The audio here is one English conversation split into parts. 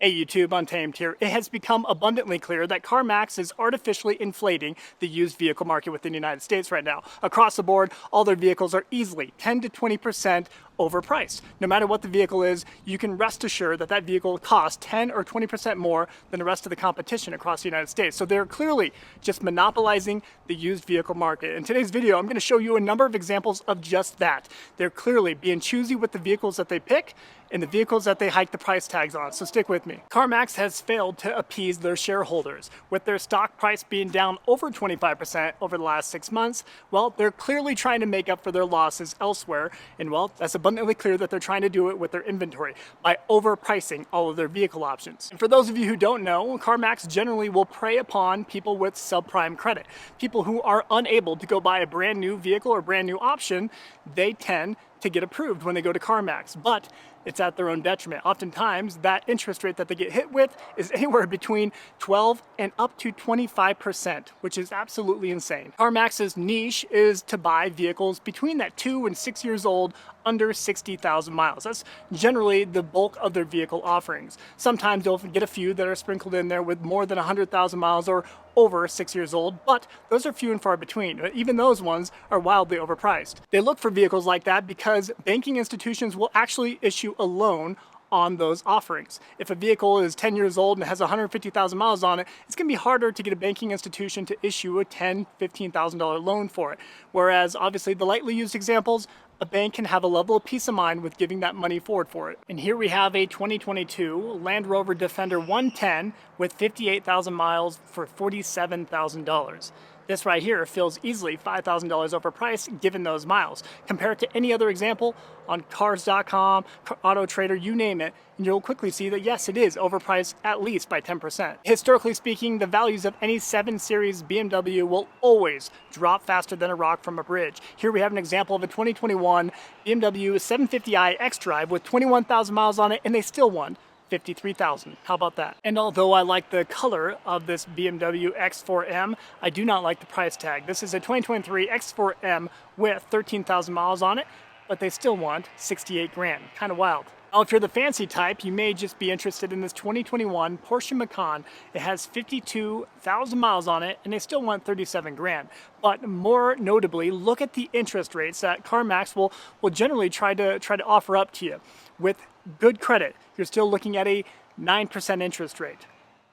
Hey YouTube, Untamed here. It has become abundantly clear that Carmax is artificially inflating the used vehicle market within the United States right now. Across the board, all their vehicles are easily 10 to 20% overpriced. No matter what the vehicle is, you can rest assured that that vehicle costs 10 or 20% more than the rest of the competition across the United States. So they're clearly just monopolizing the used vehicle market. In today's video, I'm going to show you a number of examples of just that. They're clearly being choosy with the vehicles that they pick and the vehicles that they hike the price tags on, so stick with me. Carmax has failed to appease their shareholders. With their stock price being down over 25% over the last 6 months, well, they're clearly trying to make up for their losses elsewhere, and well, that's abundantly clear that they're trying to do it with their inventory by overpricing all of their vehicle options. And for those of you who don't know, CarMax generally will prey upon people with subprime credit. People who are unable to go buy a brand new vehicle or brand new option, they tend to get approved when they go to CarMax, but it's at their own detriment. Oftentimes, that interest rate that they get hit with is anywhere between 12 and up to 25%, which is absolutely insane. CarMax's niche is to buy vehicles between that 2 and 6 years old under 60,000 miles. That's generally the bulk of their vehicle offerings. Sometimes you'll get a few that are sprinkled in there with more than 100,000 miles or over 6 years old, but those are few and far between. Even those ones are wildly overpriced. They look for vehicles like that because banking institutions will actually issue a loan on those offerings. If a vehicle is 10 years old and has 150,000 miles on it, it's going to be harder to get a banking institution to issue a $10,000, $15,000 loan for it. Whereas obviously the lightly used examples, a bank can have a level of peace of mind with giving that money forward for it. And here we have a 2022 Land Rover Defender 110 with 58,000 miles for $47,000. This right here feels easily $5,000 overpriced given those miles. Compare it to any other example on cars.com, Auto Trader, you name it, and you'll quickly see that yes, it is overpriced at least by 10%. Historically speaking, the values of any 7 Series BMW will always drop faster than a rock from a bridge. Here we have an example of a 2021 BMW 750i xDrive with 21,000 miles on it, and they still won 53,000. How about that? And although I like the color of this BMW X4M, I do not like the price tag. This is a 2023 X4M with 13,000 miles on it, but they still want 68 grand. Kind of wild. Now, if you're the fancy type, you may just be interested in this 2021 Porsche Macan. It has 52,000 miles on it, and they still want 37 grand. But more notably, look at the interest rates that CarMax will generally try to offer up to you. With good credit, you're still looking at a 9% interest rate.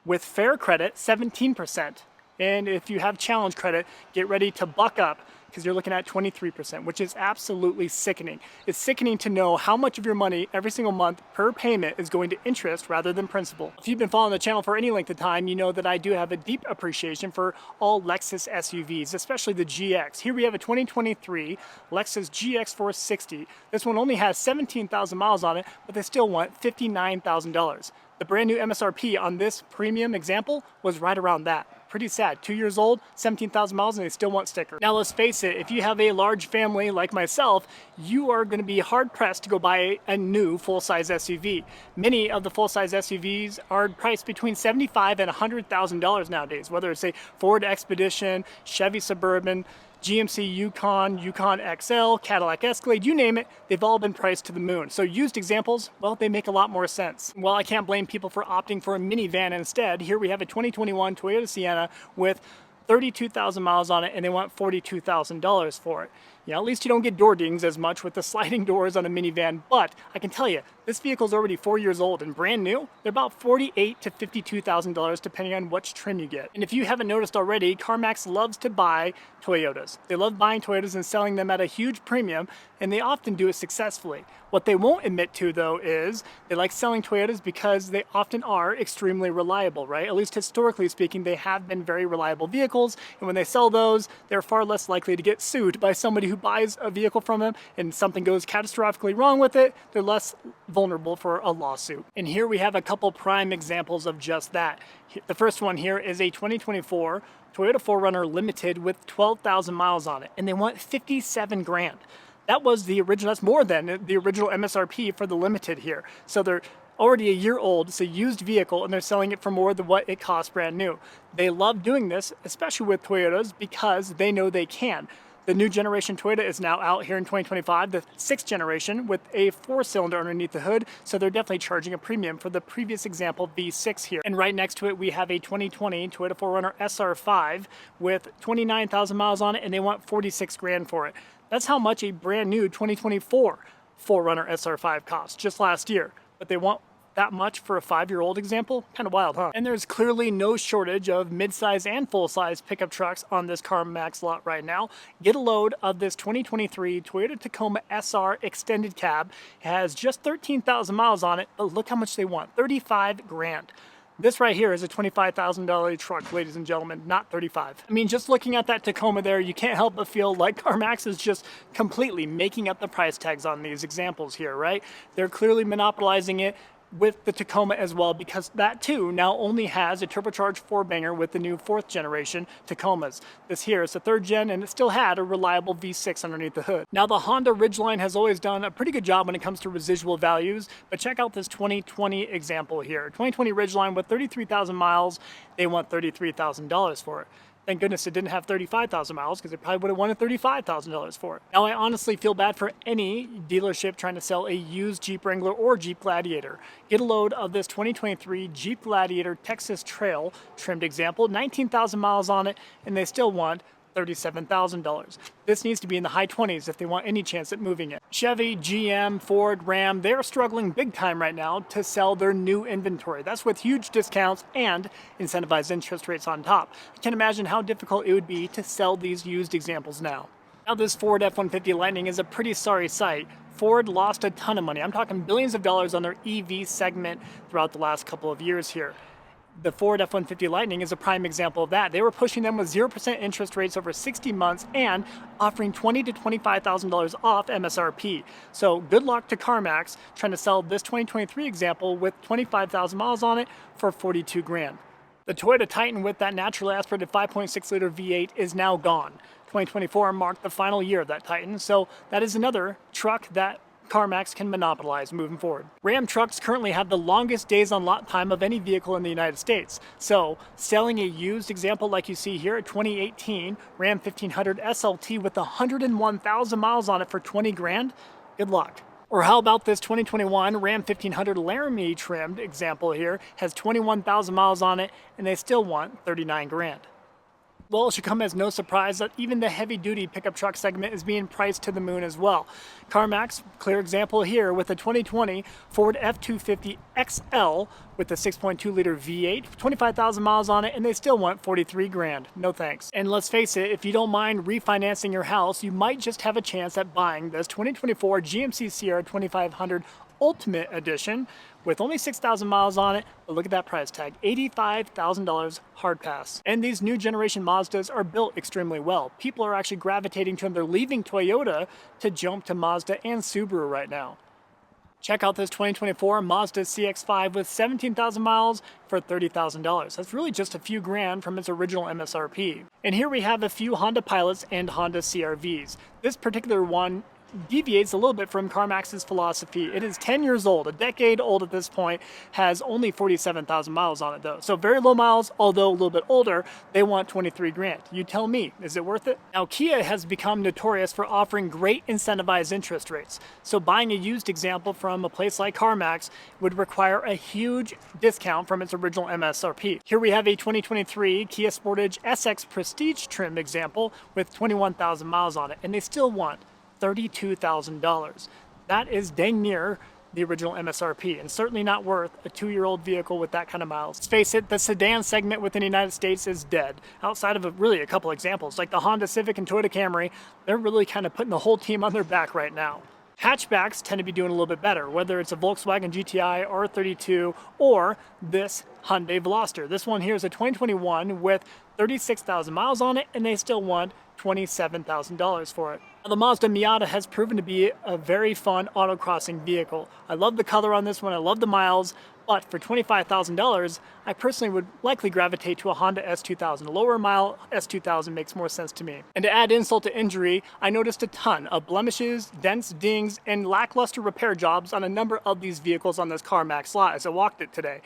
With fair credit, 17%. And if you have challenge credit, get ready to buck up because you're looking at 23%, which is absolutely sickening. It's sickening to know how much of your money every single month per payment is going to interest rather than principal. If you've been following the channel for any length of time, you know that I do have a deep appreciation for all Lexus SUVs, especially the GX. Here we have a 2023 Lexus GX 460. This one only has 17,000 miles on it, but they still want $59,000. The brand new MSRP on this premium example was right around that. Pretty sad. 2 years old, 17,000 miles, and they still want sticker. Now let's face it, if you have a large family like myself, you are going to be hard pressed to go buy a new full-size SUV. Many of the full-size SUVs are priced between $75,000 and $100,000 nowadays, whether it's a Ford Expedition, Chevy Suburban, GMC Yukon, Yukon XL, Cadillac Escalade, you name it, they've all been priced to the moon. So used examples, well, they make a lot more sense. While I can't blame people for opting for a minivan instead, here we have a 2021 Toyota Sienna with 32,000 miles on it, and they want $42,000 for it. Yeah, at least you don't get door dings as much with the sliding doors on a minivan, but I can tell you, this vehicle is already 4 years old and brand new. They're about $48,000 to $52,000 depending on which trim you get. And if you haven't noticed already, CarMax loves to buy Toyotas. They love buying Toyotas and selling them at a huge premium, and they often do it successfully. What they won't admit to, though, is they like selling Toyotas because they often are extremely reliable, right? At least historically speaking, they have been very reliable vehicles, and when they sell those, they're far less likely to get sued by somebody who buys a vehicle from them and something goes catastrophically wrong with it. They're less vulnerable for a lawsuit. And here we have a couple prime examples of just that. The first one here is a 2024 Toyota 4Runner Limited with 12,000 miles on it, and they want 57 grand. That was the original, that's more than the original MSRP for the Limited here. So they're already a year old, it's a used vehicle, and they're selling it for more than what it costs brand new. They love doing this, especially with Toyotas, because they know they can. The new generation Toyota is now out here in 2025, the 6th generation with a 4-cylinder underneath the hood, so they're definitely charging a premium for the previous example V6 here. And right next to it we have a 2020 Toyota 4Runner SR5 with 29,000 miles on it, and they want 46 grand for it. That's how much a brand new 2024 4Runner SR5 cost just last year, but they want that much for a 5-year-old example? Kind of wild, huh? And there's clearly no shortage of mid-size and full-size pickup trucks on this Carmax lot right now. Get a load of this 2023 Toyota Tacoma SR extended cab. It has just 13,000 miles on it, but look how much they want, 35 grand. This right here is a $25,000 truck, ladies and gentlemen, not 35. I mean, just looking at that Tacoma there, you can't help but feel like Carmax is just completely making up the price tags on these examples here, right? They're clearly monopolizing it with the Tacoma as well, because that too now only has a turbocharged 4-banger with the new 4th generation Tacomas. This here is the 3rd gen, and it still had a reliable V6 underneath the hood. Now the Honda Ridgeline has always done a pretty good job when it comes to residual values, but check out this 2020 example here. 2020 Ridgeline with 33,000 miles, they want $33,000 for it. Thank goodness it didn't have 35,000 miles, because they probably would have wanted $35,000 for it. Now I honestly feel bad for any dealership trying to sell a used Jeep Wrangler or Jeep Gladiator. Get a load of this 2023 Jeep Gladiator Texas Trail trimmed example, 19,000 miles on it, and they still want $37,000. This needs to be in the high 20s if they want any chance at moving it. Chevy, GM, Ford, Ram, they're struggling big time right now to sell their new inventory. That's with huge discounts and incentivized interest rates on top. I can imagine how difficult it would be to sell these used examples now. Now this Ford F-150 Lightning is a pretty sorry sight. Ford lost a ton of money. I'm talking billions of dollars on their EV segment throughout the last couple of years here. The Ford F-150 Lightning is a prime example of that. They were pushing them with 0% interest rates over 60 months and offering $20,000 to $25,000 off MSRP. So good luck to Carmax trying to sell this 2023 example with 25,000 miles on it for 42 grand. The Toyota Titan with that naturally aspirated 5.6 liter V8 is now gone. 2024 marked the final year of that Titan, so that is another truck that Carmax can monopolize moving forward. Ram trucks currently have the longest days on lot time of any vehicle in the United States. So selling a used example like you see here, a 2018 Ram 1500 SLT with 101,000 miles on it for 20 grand, good luck. Or how about this 2021 Ram 1500 Laramie trimmed example here, has 21,000 miles on it, and they still want 39 grand. Well, it should come as no surprise that even the heavy-duty pickup truck segment is being priced to the moon as well. Carmax, clear example here with the 2020 Ford F-250 XL with the 6.2-liter V8, 25,000 miles on it, and they still want 43 grand. No thanks. And let's face it, if you don't mind refinancing your house, you might just have a chance at buying this 2024 GMC Sierra 2500 Ultimate Edition with only 6,000 miles on it, but look at that price tag, $85,000 hard pass. And these new generation Mazdas are built extremely well. People are actually gravitating to them. They're leaving Toyota to jump to Mazda and Subaru right now. Check out this 2024 Mazda CX-5 with 17,000 miles for $30,000. That's really just a few grand from its original MSRP. And here we have a few Honda Pilots and Honda CR-Vs. This particular one deviates a little bit from Carmax's philosophy. It is 10 years old, a decade old at this point, has only 47,000 miles on it though. So very low miles, although a little bit older, they want 23 grand. You tell me, is it worth it? Now Kia has become notorious for offering great incentivized interest rates. So buying a used example from a place like Carmax would require a huge discount from its original MSRP. Here we have a 2023 Kia Sportage SX Prestige trim example with 21,000 miles on it, and they still want $32,000. That is dang near the original MSRP, and certainly not worth a 2-year-old vehicle with that kind of miles. Let's face it, the sedan segment within the United States is dead. Outside of really a couple examples, like the Honda Civic and Toyota Camry, they're really kind of putting the whole team on their back right now. Hatchbacks tend to be doing a little bit better, whether it's a Volkswagen GTI R32 or this Hyundai Veloster. This one here is a 2021 with 36,000 miles on it, and they still want $27,000 for it. Now, the Mazda Miata has proven to be a very fun autocrossing vehicle. I love the color on this one, I love the miles, but for $25,000, I personally would likely gravitate to a Honda S2000. A lower mile S2000 makes more sense to me. And to add insult to injury, I noticed a ton of blemishes, dents, dings, and lackluster repair jobs on a number of these vehicles on this Carmax lot as I walked it today.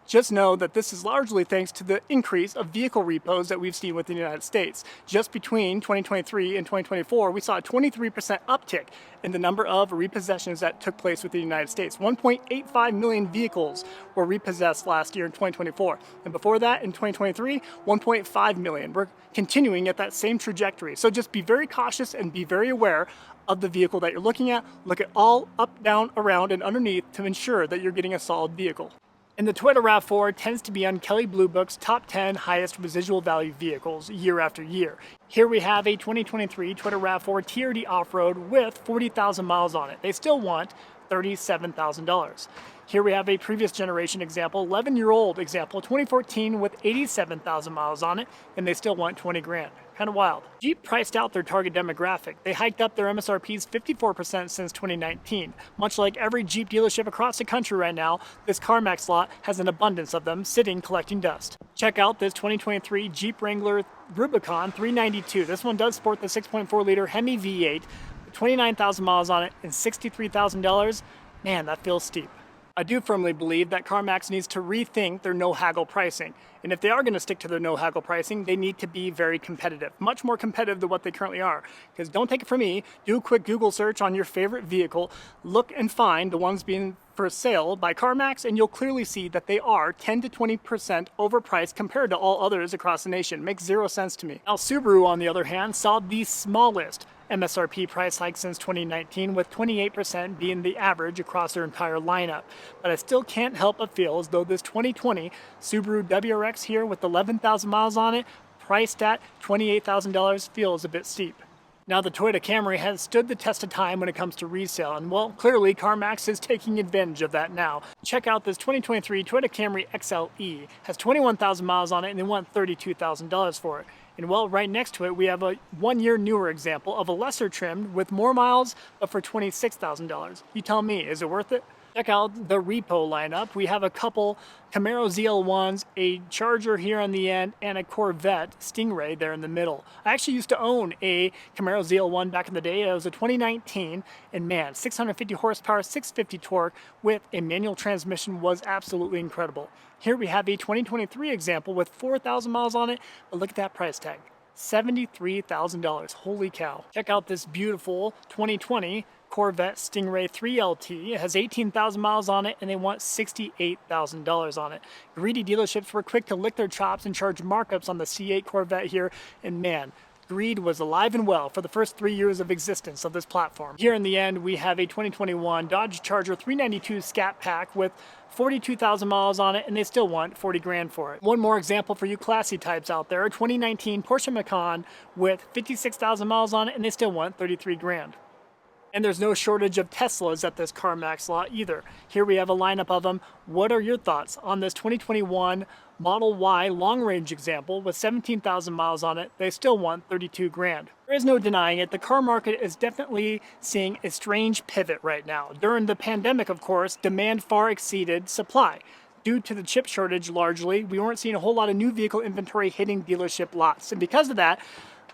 Just know that this is largely thanks to the increase of vehicle repos that we've seen within the United States. Just between 2023 and 2024, we saw a 23% uptick in the number of repossessions that took place within the United States. 1.85 million vehicles were repossessed last year in 2024. And before that, in 2023, 1.5 million. We're continuing at that same trajectory. So just be very cautious and be very aware of the vehicle that you're looking at. Look at all up, down, around, and underneath to ensure that you're getting a solid vehicle. And the Toyota RAV4 tends to be on Kelley Blue Book's top 10 highest residual value vehicles year after year. Here we have a 2023 Toyota RAV4 TRD off-road with 40,000 miles on it. They still want $37,000. Here we have a previous generation example, 11-year-old example, 2014 with 87,000 miles on it, and they still want 20 grand. Kind of wild. Jeep priced out their target demographic. They hiked up their MSRPs 54% since 2019. Much like every Jeep dealership across the country right now, this Carmax lot has an abundance of them sitting collecting dust. Check out this 2023 Jeep Wrangler Rubicon 392. This one does sport the 6.4-liter Hemi V8, 29,000 miles on it, and $63,000. Man, that feels steep. I do firmly believe that Carmax needs to rethink their no-haggle pricing. And if they are going to stick to their no-haggle pricing, they need to be very competitive, much more competitive than what they currently are. Because don't take it from me, do a quick Google search on your favorite vehicle, look and find the ones being for sale by Carmax, and you'll clearly see that they are 10 to 20% overpriced compared to all others across the nation. Makes zero sense to me. Now Subaru, on the other hand, saw the smallest MSRP price hike since 2019, with 28% being the average across their entire lineup. But I still can't help but feel as though this 2020 Subaru WRX here with 11,000 miles on it, priced at $28,000, feels a bit steep. Now the Toyota Camry has stood the test of time when it comes to resale, and well, clearly Carmax is taking advantage of that now. Check out this 2023 Toyota Camry XLE. Has 21,000 miles on it and they want $32,000 for it. And well, right next to it, we have a 1 year newer example of a lesser trimmed with more miles, but for $26,000. You tell me, is it worth it? Check out the repo lineup. We have a couple Camaro ZL1s, a Charger here on the end, and a Corvette Stingray there in the middle. I actually used to own a Camaro ZL1 back in the day. It was a 2019, and man, 650 horsepower, 650 torque with a manual transmission was absolutely incredible. Here we have a 2023 example with 4,000 miles on it, but look at that price tag. $73,000. Holy cow. Check out this beautiful 2020 Corvette Stingray 3LT. It has 18,000 miles on it and they want $68,000 on it. Greedy dealerships were quick to lick their chops and charge markups on the C8 Corvette here, and man, greed was alive and well for the first 3 years of existence of this platform. Here in the end, we have a 2021 Dodge Charger 392 Scat Pack with 42,000 miles on it, and they still want 40 grand for it. One more example for you classy types out there, a 2019 Porsche Macan with 56,000 miles on it, and they still want 33 grand. And there's no shortage of Teslas at this Carmax lot either. Here we have a lineup of them. What are your thoughts on this 2021 Model Y long-range example with 17,000 miles on it? They still want 32 grand. There is no denying it. The car market is definitely seeing a strange pivot right now. During the pandemic, of course, demand far exceeded supply. Due to the chip shortage largely, we weren't seeing a whole lot of new vehicle inventory hitting dealership lots. And because of that,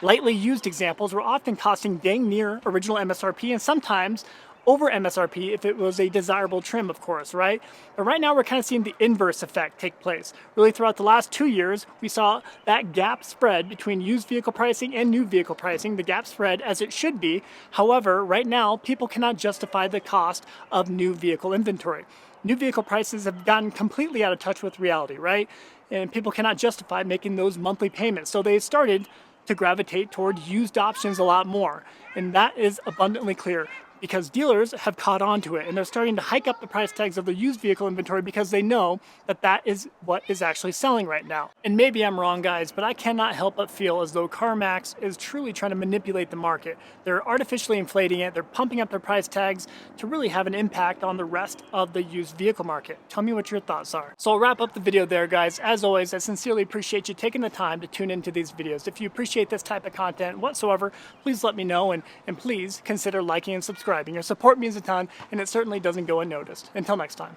lightly used examples were often costing dang near original MSRP and sometimes over MSRP if it was a desirable trim, of course, right? But right now we're kind of seeing the inverse effect take place. Really throughout the last 2 years, we saw that gap spread between used vehicle pricing and new vehicle pricing, the gap spread as it should be. However, right now, people cannot justify the cost of new vehicle inventory. New vehicle prices have gotten completely out of touch with reality, right? And people cannot justify making those monthly payments. So they started to gravitate toward used options a lot more. And that is abundantly clear because dealers have caught on to it and they're starting to hike up the price tags of the used vehicle inventory because they know that that is what is actually selling right now. And maybe I'm wrong, guys, but I cannot help but feel as though Carmax is truly trying to manipulate the market. They're artificially inflating it, they're pumping up their price tags to really have an impact on the rest of the used vehicle market. Tell me what your thoughts are. So I'll wrap up the video there, guys. As always, I sincerely appreciate you taking the time to tune into these videos. If you appreciate this type of content whatsoever, please let me know and please consider liking and subscribing. Your support means a ton, and it certainly doesn't go unnoticed. Until next time.